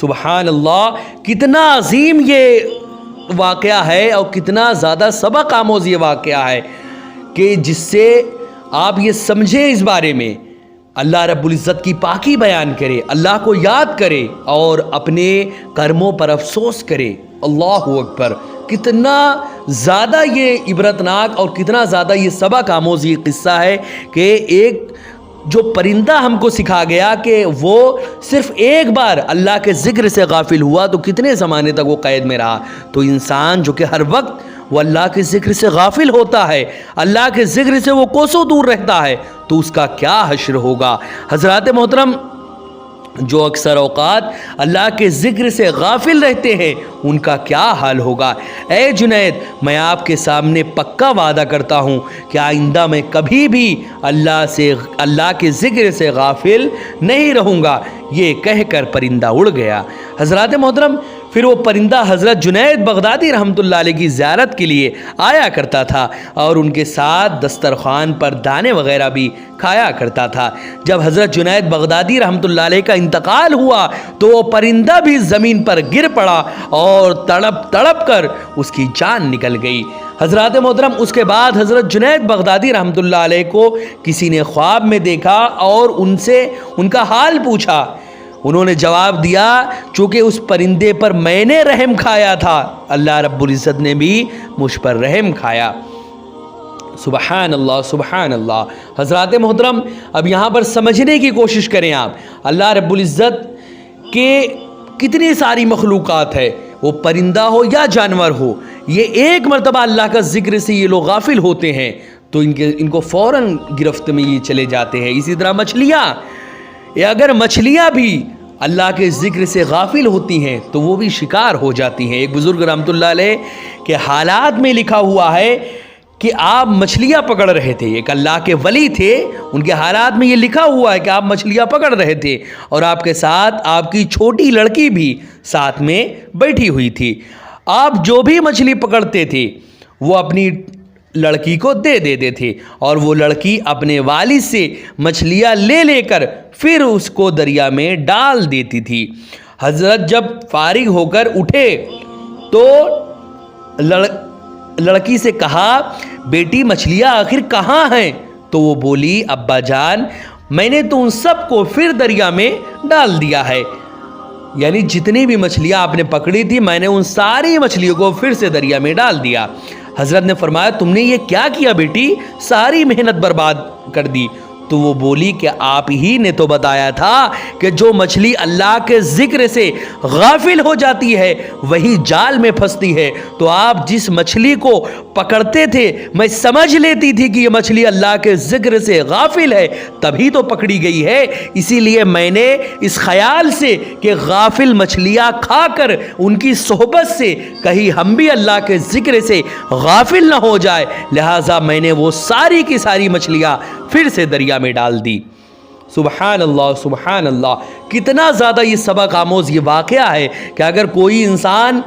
سبحان اللہ، کتنا عظیم یہ واقعہ ہے اور کتنا زیادہ سبق آموز یہ واقعہ ہے کہ جس سے آپ یہ سمجھیں اس بارے میں اللہ رب العزت کی پاکی بیان کرے، اللہ کو یاد کرے اور اپنے کرموں پر افسوس کرے۔ اللہ اکبر، کتنا زیادہ یہ عبرتناک اور کتنا زیادہ یہ سبق آموز یہ قصہ ہے کہ ایک جو پرندہ ہم کو سکھا گیا کہ وہ صرف ایک بار اللہ کے ذکر سے غافل ہوا تو کتنے زمانے تک وہ قید میں رہا۔ تو انسان جو کہ ہر وقت وہ اللہ کے ذکر سے غافل ہوتا ہے، اللہ کے ذکر سے وہ کوسوں دور رہتا ہے، تو اس کا کیا حشر ہوگا۔ حضرات محترم، جو اکثر اوقات اللہ کے ذکر سے غافل رہتے ہیں ان کا کیا حال ہوگا۔ اے جنید، میں آپ کے سامنے پکا وعدہ کرتا ہوں کہ آئندہ میں کبھی بھی اللہ کے ذکر سے غافل نہیں رہوں گا۔ یہ کہہ کر پرندہ اڑ گیا۔ حضرات محترم، پھر وہ پرندہ حضرت جنید بغدادی رحمۃ اللہ علیہ کی زیارت کے لیے آیا کرتا تھا اور ان کے ساتھ دسترخوان پر دانے وغیرہ بھی کھایا کرتا تھا۔ جب حضرت جنید بغدادی رحمۃ اللہ علیہ کا انتقال ہوا تو وہ پرندہ بھی زمین پر گر پڑا اور تڑپ تڑپ کر اس کی جان نکل گئی۔ حضرات محترم، اس کے بعد حضرت جنید بغدادی رحمۃ اللہ علیہ کو کسی نے خواب میں دیکھا اور ان سے ان کا حال پوچھا۔ انہوں نے جواب دیا، چونکہ اس پرندے پر میں نے رحم کھایا تھا، اللہ رب العزت نے بھی مجھ پر رحم کھایا۔ سبحان اللہ، سبحان اللہ۔ حضرات محترم، اب یہاں پر سمجھنے کی کوشش کریں آپ، اللہ رب العزت کے کتنی ساری مخلوقات ہے، وہ پرندہ ہو یا جانور ہو، یہ ایک مرتبہ اللہ کا ذکر سے یہ لوگ غافل ہوتے ہیں تو ان کو فوراً گرفت میں یہ چلے جاتے ہیں۔ اسی طرح مچھلیاں، اگر مچھلیاں بھی اللہ کے ذکر سے غافل ہوتی ہیں تو وہ بھی شکار ہو جاتی ہیں۔ ایک بزرگ رحمۃ اللہ علیہ کے حالات میں لکھا ہوا ہے کہ آپ مچھلیاں پکڑ رہے تھے، ایک اللہ کے ولی تھے، ان کے حالات میں یہ لکھا ہوا ہے کہ آپ مچھلیاں پکڑ رہے تھے اور آپ کے ساتھ آپ کی چھوٹی لڑکی بھی ساتھ میں بیٹھی ہوئی تھی۔ آپ جو بھی مچھلی پکڑتے تھے وہ اپنی لڑکی کو دے دیتے تھے اور وہ لڑکی اپنے والد سے مچھلیاں لے لے کر پھر اس کو دریا میں ڈال دیتی تھی۔ حضرت جب فارغ ہو کر اٹھے تو لڑکی سے کہا، بیٹی مچھلیاں آخر کہاں ہیں؟ تو وہ بولی، ابا جان میں نے تو ان سب کو پھر دریا میں ڈال دیا ہے، یعنی جتنی بھی مچھلیاں آپ نے پکڑی تھی میں نے ان ساری مچھلیوں کو پھر سے دریا میں ڈال دیا۔ حضرت نے فرمایا، تم نے یہ کیا کیا بیٹی؟ ساری محنت برباد کر دی۔ تو وہ بولی کہ آپ ہی نے تو بتایا تھا کہ جو مچھلی اللہ کے ذکر سے غافل ہو جاتی ہے وہی جال میں پھنستی ہے، تو آپ جس مچھلی کو پکڑتے تھے میں سمجھ لیتی تھی کہ یہ مچھلی اللہ کے ذکر سے غافل ہے، تبھی تو پکڑی گئی ہے۔ اسی لیے میں نے اس خیال سے کہ غافل مچھلیاں کھا کر ان کی صحبت سے کہیں ہم بھی اللہ کے ذکر سے غافل نہ ہو جائے، لہٰذا میں نے وہ ساری کی ساری مچھلیاں پھر سے دریا میں ڈال دی۔ سبحان اللہ، سبحان اللہ، کتنا زیادہ یہ سبق آموز یہ واقعہ ہے کہ اگر کوئی انسان،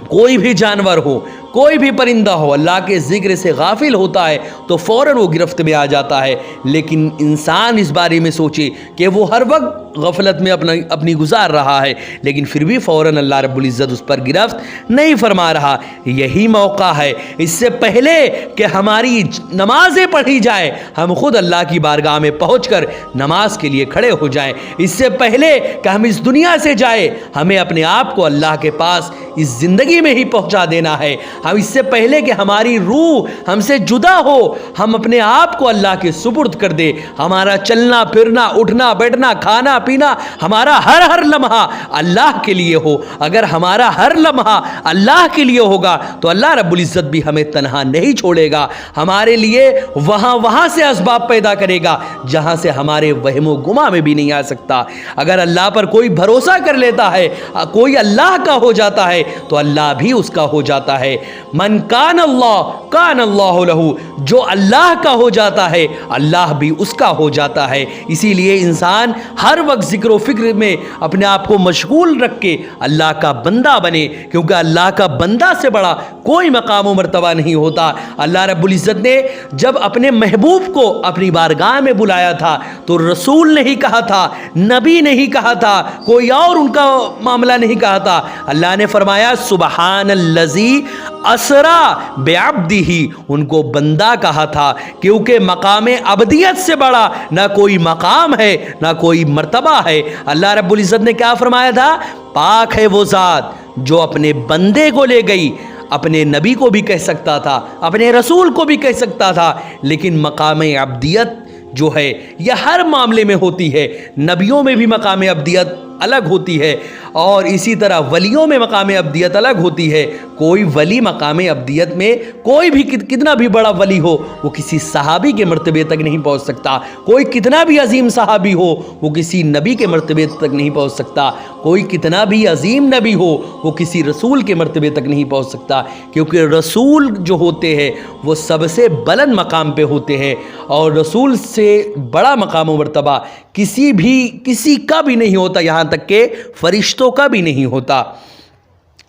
کوئی بھی جانور ہو، کوئی بھی پرندہ ہو، اللہ کے ذکر سے غافل ہوتا ہے تو فوراً وہ گرفت میں آ جاتا ہے۔ لیکن انسان اس بارے میں سوچے کہ وہ ہر وقت غفلت میں اپنی گزار رہا ہے لیکن پھر بھی فوراً اللہ رب العزت اس پر گرفت نہیں فرما رہا۔ یہی موقع ہے، اس سے پہلے کہ ہماری نمازیں پڑھی جائے ہم خود اللہ کی بارگاہ میں پہنچ کر نماز کے لیے کھڑے ہو جائیں۔ اس سے پہلے کہ ہم اس دنیا سے جائیں ہمیں اپنے آپ کو اللہ کے پاس اس زندگی میں ہی پہنچا دینا ہے۔ ہم اس سے پہلے کہ ہماری روح ہم سے جدا ہو ہم اپنے آپ کو اللہ کے سپرد کر دے۔ ہمارا چلنا پھرنا، اٹھنا بیٹھنا، کھانا پینا، ہمارا ہر لمحہ اللہ کے لیے ہو۔ اگر ہمارا ہر لمحہ اللہ کے لیے ہوگا تو اللہ رب العزت بھی ہمیں تنہا نہیں چھوڑے گا، ہمارے لیے وہاں سے اسباب پیدا کرے گا جہاں سے ہمارے وہم و گما میں بھی نہیں آ سکتا۔ اگر اللہ پر کوئی بھروسہ کر لیتا ہے، کوئی اللہ کا ہو جاتا ہے ہے تو اللہ بھی اس کا ہو جاتا ہے۔ من کان اللہ کان اللہ لہو، جو اللہ کا ہو جاتا ہے اللہ بھی اس کا ہو جاتا ہے۔ اسی لیے انسان ہر وقت ذکر و فکر میں اپنے آپ کو مشغول رکھ کے اللہ کا بندہ بنے، کیونکہ اللہ کا بندہ سے بڑا کوئی مقام و مرتبہ نہیں ہوتا۔ اللہ رب العزت نے جب اپنے محبوب کو اپنی بارگاہ میں بلایا تھا تو رسول نہیں کہا تھا، نبی نہیں کہا تھا، کوئی اور ان کا معاملہ نہیں کہا تھا۔ اللہ نے فرمایا سبحان الذی اسرا بعبدہ، ان کو بندہ کہا تھا، کیونکہ مقام عبدیت سے بڑا نہ کوئی مقام ہے نہ کوئی مرتبہ ہے۔ اللہ رب العزت نے کیا فرمایا تھا؟ پاک ہے وہ ذات جو اپنے بندے کو لے گئی، اپنے نبی کو بھی کہہ سکتا تھا، اپنے رسول کو بھی کہہ سکتا تھا، لیکن مقام عبدیت جو ہے یہ ہر معاملے میں ہوتی ہے۔ نبیوں میں بھی مقام عبدیت الگ ہوتی ہے اور اسی طرح ولیوں میں مقام عبدیت الگ ہوتی ہے۔ کوئی ولی مقام عبدیت میں کوئی بھی کتنا بھی بڑا ولی ہو وہ کسی صحابی کے مرتبے تک نہیں پہنچ سکتا، کوئی کتنا بھی عظیم صحابی ہو وہ کسی نبی کے مرتبے تک نہیں پہنچ سکتا، کوئی کتنا بھی عظیم نبی ہو وہ کسی رسول کے مرتبے تک نہیں پہنچ سکتا، کیونکہ رسول جو ہوتے ہیں وہ سب سے بلند مقام پہ ہوتے ہیں، اور رسول سے بڑا مقام و مرتبہ کسی کا بھی نہیں ہوتا، یہاں تک کہ فرشتوں کا بھی نہیں ہوتا۔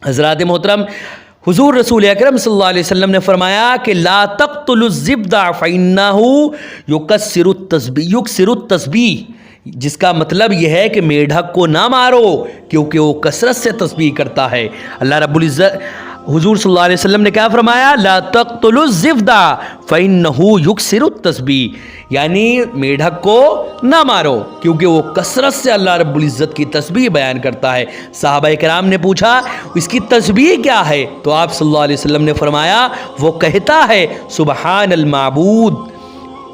حضرات محترم، حضور رسول اکرم صلی اللہ علیہ وسلم نے فرمایا کہ لا تقتلوا الضفدع فإنه یکسر التسبیح، جس کا مطلب یہ ہے کہ میڈک کو نہ مارو کیونکہ وہ کثرت سے تسبیح کرتا ہے۔ اللہ رب العزت حضور صلی اللہ علیہ وسلم نے کیا فرمایا؟ لا تقتلوا الضفدع فإنه یکسر التسبیح، یعنی میڈک کو نہ مارو کیونکہ وہ کثرت سے اللہ رب العزت کی تسبیح بیان کرتا ہے۔ صحابہ کرام نے پوچھا اس کی تسبیح کیا ہے؟ تو آپ صلی اللہ علیہ وسلم نے فرمایا وہ کہتا ہے سبحان المعبود،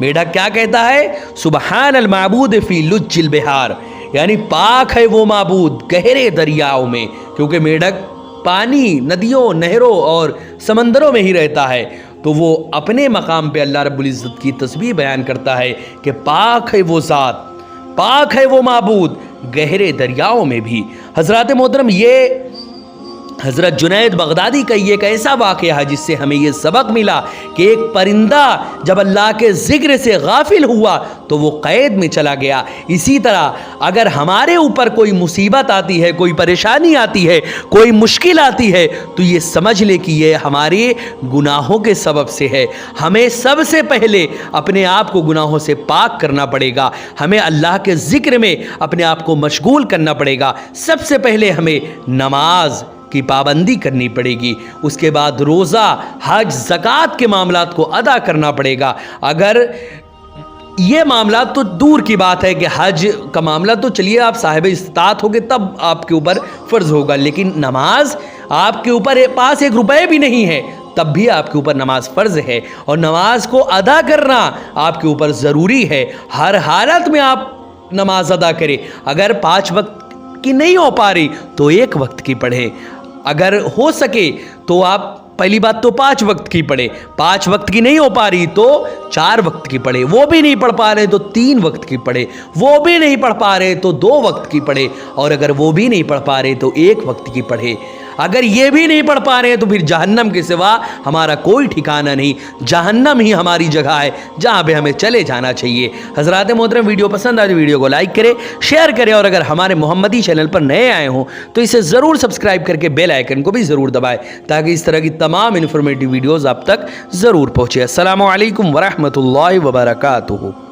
میڈک کیا کہتا ہے؟ سبحان المعبود فی لج البحار، یعنی پاک ہے وہ معبود گہرے دریاؤں میں، کیونکہ میڈک پانی، ندیوں، نہروں اور سمندروں میں ہی رہتا ہے، تو وہ اپنے مقام پہ اللہ رب العزت کی تسبیح بیان کرتا ہے کہ پاک ہے وہ ذات، پاک ہے وہ معبود گہرے دریاؤں میں بھی۔ حضرات محترم، یہ حضرت جنید بغدادی کا یہ ایک ایسا واقعہ ہے جس سے ہمیں یہ سبق ملا کہ ایک پرندہ جب اللہ کے ذکر سے غافل ہوا تو وہ قید میں چلا گیا۔ اسی طرح اگر ہمارے اوپر کوئی مصیبت آتی ہے، کوئی پریشانی آتی ہے، کوئی مشکل آتی ہے تو یہ سمجھ لے کہ یہ ہمارے گناہوں کے سبب سے ہے۔ ہمیں سب سے پہلے اپنے آپ کو گناہوں سے پاک کرنا پڑے گا، ہمیں اللہ کے ذکر میں اپنے آپ کو مشغول کرنا پڑے گا۔ سب سے پہلے ہمیں نماز کی پابندی کرنی پڑے گی، اس کے بعد روزہ، حج، زکوٰۃ کے معاملات کو ادا کرنا پڑے گا۔ اگر یہ معاملات تو دور کی بات ہے کہ حج کا معاملہ تو چلیے آپ صاحب استطاعت ہوگے تب آپ کے اوپر فرض ہوگا، لیکن نماز آپ کے اوپر پاس 1 روپے بھی نہیں ہے تب بھی آپ کے اوپر نماز فرض ہے، اور نماز کو ادا کرنا آپ کے اوپر ضروری ہے۔ ہر حالت میں آپ نماز ادا کریں، اگر 5 وقت کی نہیں ہو پا رہی تو 1 وقت کی پڑھیں، اگر ہو سکے تو آپ پہلی بات تو 5 وقت کی پڑھے، 5 وقت کی نہیں ہو پا رہی تو 4 وقت کی پڑھے، وہ بھی نہیں پڑھ پا رہے تو 3 وقت کی پڑھے، وہ بھی نہیں پڑھ پا رہے تو 2 وقت کی پڑھے، اور اگر وہ بھی نہیں پڑھ پا رہے تو 1 وقت کی پڑھے۔ اگر یہ بھی نہیں پڑھ پا رہے ہیں تو پھر جہنم کے سوا ہمارا کوئی ٹھکانہ نہیں، جہنم ہی ہماری جگہ ہے جہاں پہ ہمیں چلے جانا چاہیے۔ حضرات محترم، ویڈیو پسند آئے تو ویڈیو کو لائک کریں، شیئر کریں، اور اگر ہمارے محمدی چینل پر نئے آئے ہوں تو اسے ضرور سبسکرائب کر کے بیل آئیکن کو بھی ضرور دبائیں تاکہ اس طرح کی تمام انفارمیٹیو ویڈیوز آپ تک ضرور پہنچے۔ السلام علیکم ورحمۃ اللہ وبرکاتہ۔